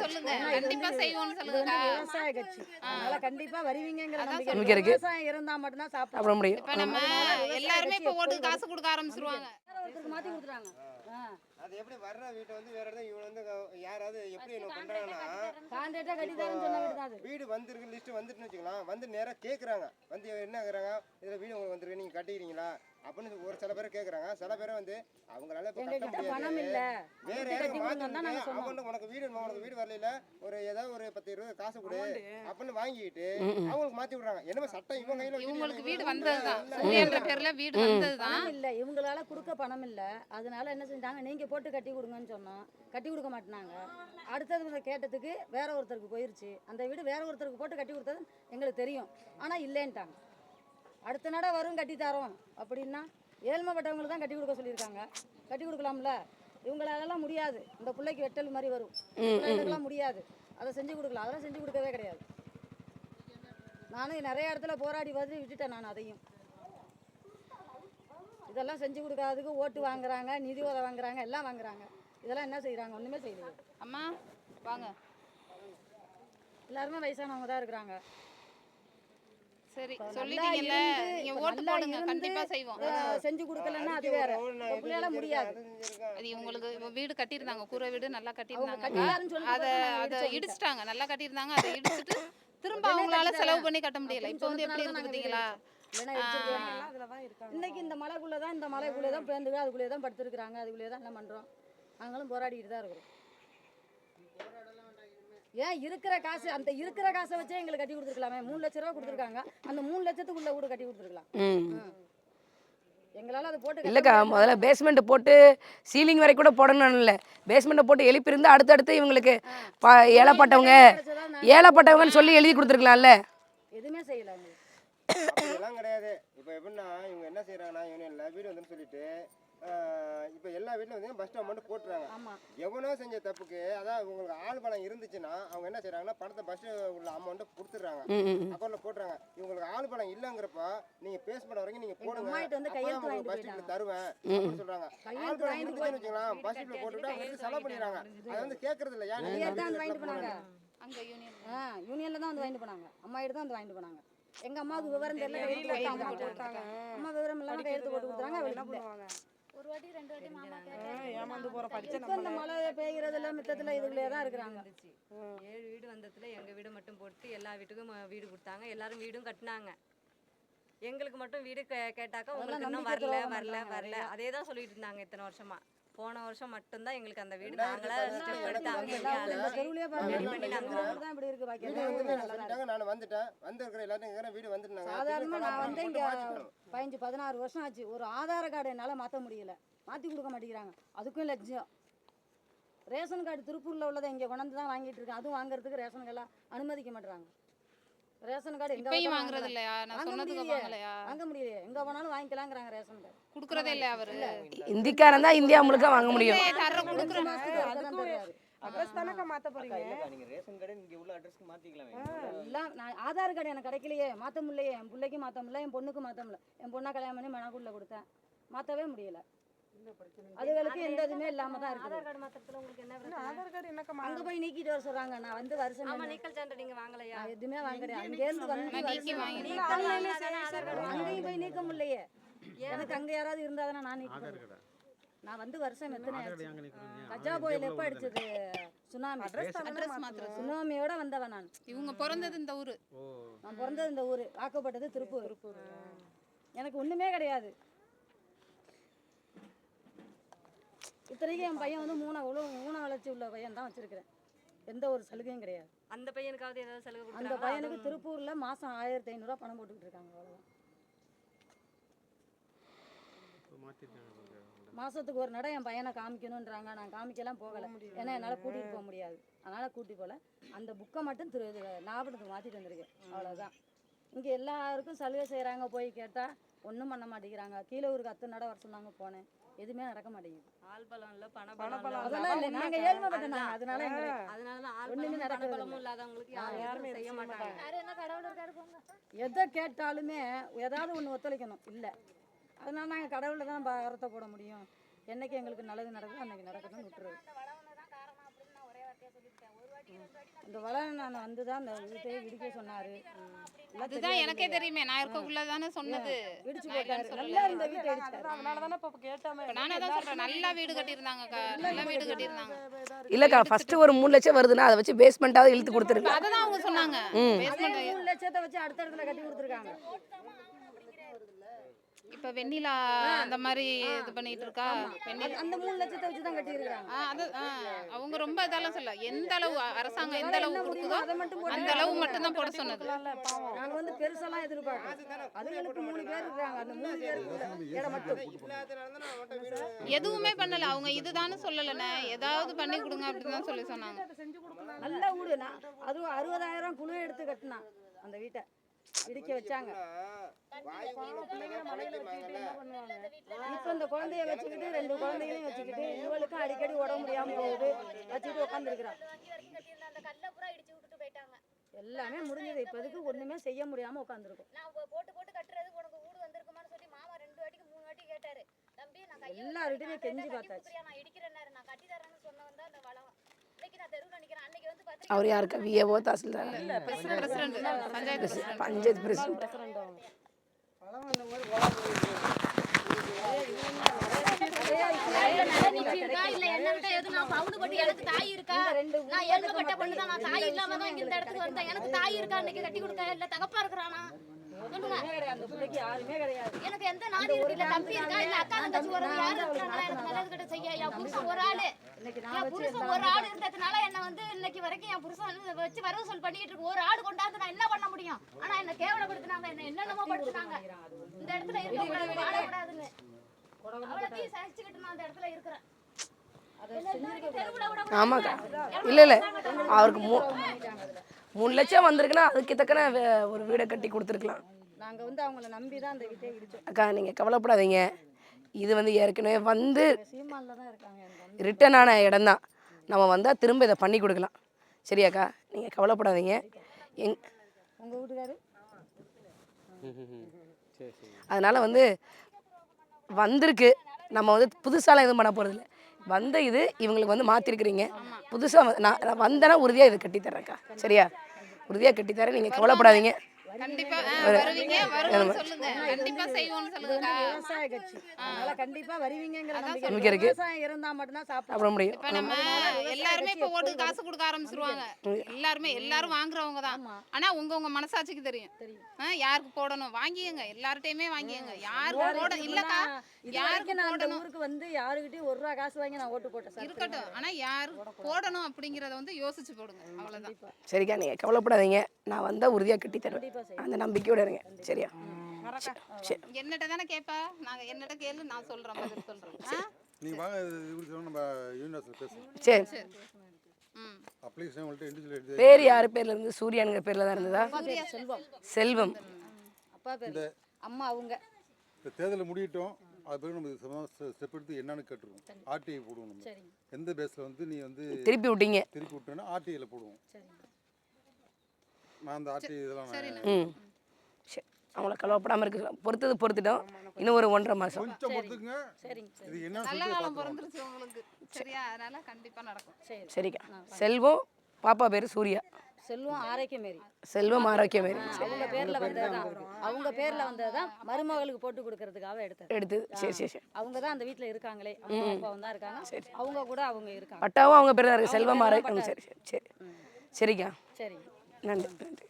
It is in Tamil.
சொல்லுங்க, கண்டிப்பா செய்வோம்னு சொல்லுங்க. விவசாய கட்சி, அதனால கண்டிப்பா வருவீங்கங்கிற நம்பிக்கை நம்பிக்கை இருக்கு. விவசாயம் இருந்தா மட்டும்தான் சாப்பிட சாப்பிட முடியும். இப்ப நம்ம எல்லாருமே இப்ப ஓட்டுக்கு காசு கொடுக்க ஆரம்பிச்சிருவாங்க. ஒருத்தருக்கு மாத்தி கொடுத்துறாங்க. அது எப்படி வர்ற வீட்டை வந்து வேற இடத்துல இவங்க வந்து யாராவது எப்படி என்ன பண்றாங்கன்னா கான்ட்ராக்டா கட்டி தரேன்னு சொன்ன வீடு தான் அது. வீடு வந்திருக்கு லிஸ்ட் வந்துட்டுன்னு வச்சுக்கலாம், வந்து நேராக கேட்குறாங்க, வந்து என்ன ஆகுறாங்க, இதில் வீடு உங்களுக்கு வந்துருக்கு நீங்கள் கட்டிக்கிறீங்களா அப்படின்னு ஒரு சில பேர் கேட்குறாங்க. சில பேரை வந்து அவங்களால இப்போ கட்ட எங்ககிட்ட பணம் முடியாது, இல்ல, வேற கட்டி யாரும் கொடுங்க தான் நாங்க மாற்றி சொன்னோம். அவங்க உனக்கு வீடு வரல, ஒரு ஏதாவது ஒரு 10-20 காசு கொடு அப்படின்னு வாங்கிட்டு அவங்களுக்கு மாற்றி விடுறாங்க. என்னமோ சட்டம் இவங்க கையில் இவங்களுக்கு வீடு வந்ததுதான், சூரியன்ற பேர்ல வீடு வந்ததுதான். பணம் இல்ல, இவங்களால கொடுக்க பணம் இல்ல, அதனால என்ன செஞ்சாங்க, நீங்க போட்டு கட்டி கொடுங்கன்னு சொன்னோம், கட்டி கொடுக்க மாட்டாங்க. அடுத்தது கேட்டதுக்கு வேற ஒருத்தருக்கு போயிருச்சு, அந்த வீடு வேற ஒருத்தருக்கு போட்டு கட்டி கொடுத்தது எங்களுக்கு தெரியும், ஆனா இல்லைன்ட்டாங்க. அடுத்த நட வரும் கட்டி தரோம் அப்படின்னா ஏழ்மைப்பட்டவங்களுக்கு தான் கட்டி கொடுக்க சொல்லியிருக்காங்க, கட்டி கொடுக்கலாம்ல. இவங்களாலலாம் முடியாது, இந்த பிள்ளைக்கு வெட்டல் மாதிரி வரும், இதெல்லாம் முடியாது, அதை செஞ்சு கொடுக்கலாம், அதெல்லாம் செஞ்சு கொடுக்கவே கிடையாது. நானும் நிறைய இடத்துல போராடி வந்து விட்டுட்டேன், நான் அதையும். இதெல்லாம் செஞ்சு கொடுக்காததுக்கு ஓட்டு வாங்குறாங்க, நிதி உதவி வாங்குறாங்க, எல்லாம் வாங்குறாங்க. இதெல்லாம் என்ன செய்யறாங்க, ஒண்ணுமே செய்யல. அம்மா வாங்க, எல்லாருமே வயசானவங்க தான் இருக்கிறாங்க. சரி சொல்லிட்டீங்கல்ல, நீங்க ஓட்டு போடுங்க, கண்டிப்பா செய்வோம். செஞ்சு கொடுக்கலன்னா அது வேற, பிள்ளையால முடியாது. அது இவங்களுக்கு வீடு கட்டியிருந்தாங்க, கூரை வீடு நல்லா கட்டியிருந்தாங்க, கட்டியாருன்னு சொல்லி அதை இடிச்சிட்டாங்க, நல்லா கட்டியிருந்தாங்க, அதை இடிச்சிட்டு திரும்ப அவங்களால செலவு பண்ணி கட்ட முடியல. இப்போ வந்து எப்படி இருக்கு பார்த்தீங்களா? இன்னைக்கு இந்த மலைக்குள்ளதான், இந்த மலைக்குள்ளேதான் பேருந்து, அதுக்குள்ளே தான் படுத்துருக்காங்க, அதுக்குள்ளே தான் என்ன பண்றோம், நாங்களும் போராடிட்டு தான் இருக்கிறோம். ஏன் இருக்கிற காசு, அந்த இருக்கிற காசை வச்சே எங்களுக்கு கட்டி கொடுத்துருக்கலாமே. 3 லட்ச ரூபா கொடுத்துருக்காங்க, அந்த 3 லட்சத்துக்குள்ள வீடு கட்டி கொடுத்துருக்கலாம். எங்களால அது போட்டு இல்லைக்கா, முதல்ல பேஸ்மெண்ட் போட்டு சீலிங் வரை கூட போடணும் இல்லை, பேஸ்மெண்ட்டை போட்டு எழுப்பியிருந்து அடுத்தடுத்து இவங்களுக்கு ஏழைப்பட்டவங்கன்னு சொல்லி எழுதி கொடுத்துருக்கலாம்ல. எதுவுமே செய்யல. இதெல்லாம் கிடையாது. இப்போ எப்படின்னா இவங்க என்ன செய்யறாங்கன்னா, யூனியன்ல வீடு வந்துன்னு சொல்லிட்டு இப்போ எல்லா வீட்டிலும் வந்து பஸ் ஸ்டாப் மட்டும் போட்டுறாங்க. எவனோ செஞ்ச தப்புக்கு, அதான் உங்களுக்கு ஆள் பணம் இருந்துச்சுன்னா அவங்க என்ன செய்யறாங்கன்னா, பணத்தை பஸ் உள்ள அமௌண்ட்டை கொடுத்துட்றாங்க, அக்கௌண்ட்ல போட்டுறாங்க. இவங்களுக்கு ஆள் பணம் இல்லைங்கிறப்ப நீங்க பேஸ் பண்ண வரைக்கும் நீங்க போடுங்க, பஸ் ஸ்டாப்ல தருவேன் அப்படின்னு சொல்றாங்க. ஆள் பணம் இருந்துச்சுன்னு வச்சுக்கலாம், பஸ் ஸ்டாப்ல போட்டுட்டு அவங்க செலவு பண்ணிடுறாங்க. அதை வந்து கேட்கறது இல்லை. அங்க யூனியன்ல தான் வந்து வாங்கிட்டு போனாங்க, அம்மா கிட்ட தான் வந்து வாங்கிட்டு போனாங்க. எங்க அம்மாவுக்கு விவரம் தெரியல, அம்மா விவரம் இல்லாம கையெழுத்து போட்டு கொடுத்தாங்க. ஒரு வாட்டி 2 வாட்டி மாமா ஏமாந்து போற பச்சை நம்ம மழை பெய்யறதுல மித்தத்துல இதுக்குள்ளே தான் இருக்கிறாங்க. 7 வீடு வந்ததுல எங்க வீடு மட்டும் போட்டு எல்லா வீட்டுக்கும் வீடு கொடுத்தாங்க, எல்லாரும் வீடும் கட்டினாங்க. எங்களுக்கு மட்டும் வீடு கேட்டாக்கா உங்களுக்கு இன்னும் வரல அதே தான் சொல்லிட்டு இருந்தாங்க இத்தனை வருஷமா. போன வருஷம் மட்டும்தான் எங்களுக்கு அந்த வீடு நாங்களா ஸ்டெப் எடுத்தாங்க. நான் வந்துட்டேன், வந்திருக்கிற எல்லாத்தையும் வீடு வந்துட்டாங்க. சாதாரணமா நான் வந்து இங்க 15-16 வருஷம் ஆச்சு, ஒரு ஆதார கார்டு என்னால மாற்ற முடியல, மாற்றி கொடுக்க மாட்டேங்கிறாங்க. அதுக்கும் லட்சம். ரேஷன் கார்டு திருப்பூர்ல உள்ளதை இங்கே கொண்டாந்து தான் வாங்கிட்டு இருக்கேன், அதுவும் வாங்குறதுக்கு ரேஷன் கார்டெல்லாம் அனுமதிக்க மாட்டாங்க. ரேஷன் கார்டு எங்க வாங்குறது இல்லையா? நான் சொன்னதுக்கு வாங்கலையா? வாங்க முடியல, எங்க போனாலும் வாங்கிக்கலாம்ங்கறாங்க. ரேஷன் கார்டு குடுக்குறதே இல்ல. அவரு இந்திக்காரன் தான் இந்தியா முழுக்க வாங்க முடியும். அட்ரஸ் தானக்க மாத்த போறீங்க. இல்ல நீங்க ரேஷன் கார்டு இங்க உள்ள அட்ரஸ்க்கு மாத்திக்கலாமே. எல்லாம் நான் ஆதார் கார்டு எனக்கு கிடைக்கலையே, மாத்த முடியலையே. என் பிள்ளைக்கு மாத்த முடியல, என் பொண்ணுக்கு மாத்த முடியல. என் பொண்ணா கல்யாணம் பண்ணி மணக்குள்ள கொடுத்தேன், மாத்தவே முடியல. அதுகளுக்கு எந்த இதுமே இல்லாம தான் இருக்கு. ஆதார் கார்டு மாத்திரத்துல உங்களுக்கு என்ன பிரச்சனை? ஆதார் கார்டு என்னக்க அங்க போய் நீக்கிட்டு வர சொல்றாங்க. நான் வந்து வருஷம் ஆமா நீக்கல் சான்று நீங்க வாங்கலையா? எதுமே வாங்குறேன், அங்க இருந்து வந்து நீக்கி வாங்கி அங்கேயும் போய் நீக்க முடியலையே. எனக்கு அங்க யாராவது இருந்தாதானே நான் நீக்குவேன். நான் வந்து வருஷம் எத்தனை ஆச்சு? கஜா புயல் எப்போ அடிச்சது? சுனாமி. சுனாமியோட வந்தவன் நான். இவங்க பிறந்தது இந்த ஊரு, நான் பிறந்தது இந்த ஊரு, வாக்கப்பட்டது திருப்பூர். எனக்கு ஒண்ணுமே கிடையாது. இத்தனைக்கும் என் பையன் வந்து மூணு வளர்ச்சி உள்ள பையன் தான் வச்சிருக்கிறேன், எந்த ஒரு சலுகையும் கிடையாது. அந்த பையனுக்காவது ஏதாவது சலுகை கொடுத்தாங்க? அந்த பையனுக்கு திருப்பூர்ல மாசம் 1500 ரூபா பணம் போட்டுக்கிட்டு இருக்காங்க, அவ்வளவுதான். மாசத்துக்கு ஒரு நட என் பையனை காமிக்கணுன்றாங்க. நான் காமிக்கலாம் போகலை, ஏன்னா என்னால் கூட்டிகிட்டு போக முடியாது, அதனால் கூட்டி போகல. அந்த புக்கை மட்டும் ஞாபகத்துக்கு மாற்றிட்டு வந்திருக்கேன், அவ்வளோதான். இங்கே எல்லாருக்கும் சலுகை செய்கிறாங்க, போய் கேட்டால் ஒன்றும் பண்ண மாட்டேங்கிறாங்க. கீழே ஒரு 10 நட வர சொன்னாங்க, போனேன், எதுவுமே நடக்க மாட்டேங்குது. ஆள் பலம் இல்ல, பணபலம் அதெல்லாம் இல்லை, நாங்கள் ஏழ்மைப்பட்டோம், அதனால ஒண்ணுமே பணபலமும் இல்லாதவங்களுக்கு யாருமே செய்ய மாட்டாங்க. எதை கேட்டாலுமே ஏதாவது ஒன்று ஒத்துழைக்கணும், இல்லை. அதனால நாங்கள் கடவுளை தான் வரத்தை போட முடியும். என்னைக்கு எங்களுக்கு நல்லது நடக்குது அன்னைக்கு நடக்கணும்னு விட்டுருது. இந்த வளர்நான் வந்து தான் இந்த வீட்டையே இடிக்க சொன்னாரு. அதுதான் எனக்கே தெரியுமே, நான் இருக்கக்குள்ள தானே சொன்னது. இடிச்சு நான் இல்லைன்னு போட்டாரு. சொல்லல. நல்லா இருந்த வீட்டை இடிச்சாரு. இப்ப நானே தான் சொல்றேன், நல்லா வீடு கட்டியிருந்தாங்கக்கா, நல்லா வீடு கட்டியிருந்தாங்க. இல்லைக்கா ஃபஸ்ட்டு ஒரு 3 லட்சம் வருதுன்னா அதை வச்சு பேஸ்மெண்ட்டாவது இழுத்து கொடுத்துருங்க. அதை தான் அவங்க சொன்னாங்க. அதே basement 3 லட்சத்தை வச்சு அடுத்த இடத்துல கட்டி கொடுத்துருக்காங்க. இப்ப வெண்ணிலா அந்த மாதிரி இது பண்ணிட்டு இருக்கா. வெண்ணிலா அந்த 3 லட்சத்தை வச்சு தான் கட்டியிருக்காங்க. அது அவங்க ரொம்ப இதெல்லாம் சொல்ல, எந்த அளவு அரசாங்கம் எந்த அளவு கொடுக்குதோ அதை மட்டும் போட்டு அந்த அளவு மட்டும் தான் போட சொன்னது. நாங்க வந்து பெருசெல்லாம் எதிர்பார்க்கறோம். அதுங்களுக்கு 3 பேர் இருக்காங்க. அந்த 3 பேருக்கு இடம் மட்டும் எதுவுமே பண்ணல அவங்க, இதுதான்னு சொல்லலண்ணே, ஏதாவது பண்ணி கொடுங்க அப்படின்னு தான் சொல்லி சொன்னாங்க. நல்லா வீடு. அதுவும் 60,000 குழு எடுத்து கட்டினான் அந்த வீட்டை இடிக்க வச்சாங்க. இப்ப இந்த குழந்தைய வச்சுக்கிட்டு 2 குழந்தைகளையும் வச்சுக்கிட்டு இவளுக்கும் அடிக்கடி உடம்பு முடியாம போகுது, வச்சுக்கிட்டு உட்காந்துருக்குறான். எல்லாமே முடிஞ்சது. இப்போதைக்கு ஒண்ணுமே செய்ய முடியாம உட்காந்துருக்கோம். எல்லார்கிட்டயுமே கெஞ்சி பார்த்தாச்சு. அவர் யாருக்கா VAO tahsildar president panchayat panchayat president. அந்த பிள்ளைக்கு யாருமே கிடையாது. எனக்கு எந்த நாதி இருக்கு, இல்ல தம்பி இருக்கா, இல்ல அக்கா தங்கச்சி ஒரு யாரு இருக்காங்களா எனக்கு நல்லது கிட்ட செய்ய. என் புருஷன் ஒரு ஆளு, என் புருஷன் ஒரு ஆள் இருந்ததுனால என்ன வந்து இன்னைக்கு வரைக்கும் என் புருஷன் வந்து வச்சு வரவு சொல் பண்ணிட்டு இருக்கு. ஒரு ஆடு கொண்டாந்து நான் என்ன பண்ண முடியும்? ஆனா என்ன கேவலப்படுத்தினாங்க, என்ன என்னென்னமோ படுத்தினாங்க. இந்த இடத்துல இருக்க வாழக்கூடாதுன்னு அவ்வளோத்தையும் சகிச்சுக்கிட்டு நான் அந்த இடத்துல இருக்கிறேன். ஆமாக்கா இல்லை இல்லை அவருக்கு 3 லட்சம் வந்திருக்குன்னா அதுக்கு தக்கன ஒரு வீடை கட்டி கொடுத்துருக்கலாம். நாங்க வந்து அவங்கள நம்பி தான் அந்த வீட்டை இடிச்சோம். அக்கா நீங்கள் கவலைப்படாதீங்க. இது வந்து ஏற்கனவே வந்து சீமான்ல தான் இருக்காங்க. ரிட்டர்ன் ஆன இடம் தான். நம்ம வந்தால் திரும்ப இதை பண்ணி கொடுக்கலாம். சரியாக்கா நீங்கள் கவலைப்படாதீங்க. உங்க வீட்டுக்காரு அதனால் வந்து வந்திருக்கு. நம்ம வந்து புதுசாலாம் எதுவும் பண்ண போகிறதில்ல. வந்த இது இவங்களுக்கு வந்து மாற்றிருக்கிறீங்க. புதுசாக நான் வந்தேன்னா உறுதியாக இதை கட்டித்தரேன்க்கா. சரியா உறுதியாக கட்டித்தரேன். நீங்கள் கவலைப்படாதீங்க. கண்டிப்பா வருவீங்க, வருவோம்னு சொல்லுங்க. கண்டிப்பா செய்வோம்னு சொல்லுங்க. விவசாய கட்சி, அதனால கண்டிப்பா வருவீங்கங்கிற நம்பிக்கை நம்பிக்கை இருக்கு. விவசாயம் இருந்தா மட்டும்தான் சாப்பிட முடியும். இப்ப நம்ம எல்லாருமே இப்ப ஓட்டுக்கு காசு கொடுக்க ஆரம்பிச்சிருவாங்க. எல்லாரும் வாங்குறவங்க தான். ஆனா உங்க மனசாட்சிக்கு தெரியும் யாருக்கு போடணும். வாங்கியங்க, எல்லார்ட்டையுமே வாங்கியங்க. யாருக்கு போட இல்லக்கா, யாருக்கு நான் அந்த போடணும் ஊருக்கு வந்து யாருக்கிட்டையும் 1 ரூபா காசு வாங்கி நான் ஓட்டு போட்டேன். இருக்கட்டும், ஆனா யாரு போடணும் அப்படிங்கறத வந்து யோசிச்சு போடுங்க. அவ்வளவுதான். சரிக்கா நீங்கள் கவலைப்படாதீங்க. நான் வந்தால் உறுதியாக கட்டி தருவேன். அந்த நம்பிக்கையோட இருங்க. சரியா சரி. என்னட்ட தானே கேப்பா, நாங்க என்னட்ட கேளு, நான் சொல்றேன், பதில் சொல்றேன். நீங்க வாங்க இப்படி சொன்னா நம்ம யூனிவர்சல் பேசுவோம். சரி அப்ளிகேஷன் உங்கள்ட்ட இண்டிவிஜுவல் பேர் யார் பேர்ல இருந்து? சூர்யானுங்கிற பேர்ல தான் இருந்ததா? செல்வம். செல்வம். அப்பா பேரு அம்மா. அவங்க இந்த தேர்தலை முடியட்டும், அது பிறகு நம்ம ஸ்டெப் எடுத்து என்னன்னு கேட்டுருவோம். ஆர்டிஐ போடுவோம். நம்ம எந்த பேஸில் வந்து நீ வந்து திருப்பி விட்டோன்னா ஆர்டிஐயில் போடுவோம். நான் அந்த ஆர்டிஐ இதெல்லாம் சரி அவங்கள கவலைப்படாமல் இருக்கு. பொறுத்துட்டோம். இன்னும் ஒரு 1.5 மாதம் கொஞ்சம் பொறுத்துக்குங்க. இது என்ன நல்ல காலம் பிறந்துருச்சு உங்களுக்கு. சரியா, அதனால கண்டிப்பா நடக்கும். சரிக்கா. செல்வம் பாப்பா பேர் சூர்யா. செல்வம் ஆரோக்கியமேரி. செல்வம் ஆரோக்கியமேரி. அவங்க பேர்ல வந்ததுதான். அவங்க பேர்ல வந்ததுதான் மருமகளுக்கு போட்டு கொடுக்கறதுக்காக எடுத்தது. சரி அவங்க தான் அந்த வீட்ல இருக்காங்களே. அம்மா அப்பாவும் தான் இருக்காங்க. அவங்க கூட அவங்க இருக்காங்க. பட்டாவும் அவங்க பேர் தான் இருக்கு. செல்வம் ஆரோக்கியம். சரி சரிக்கா. சரி நன்றி.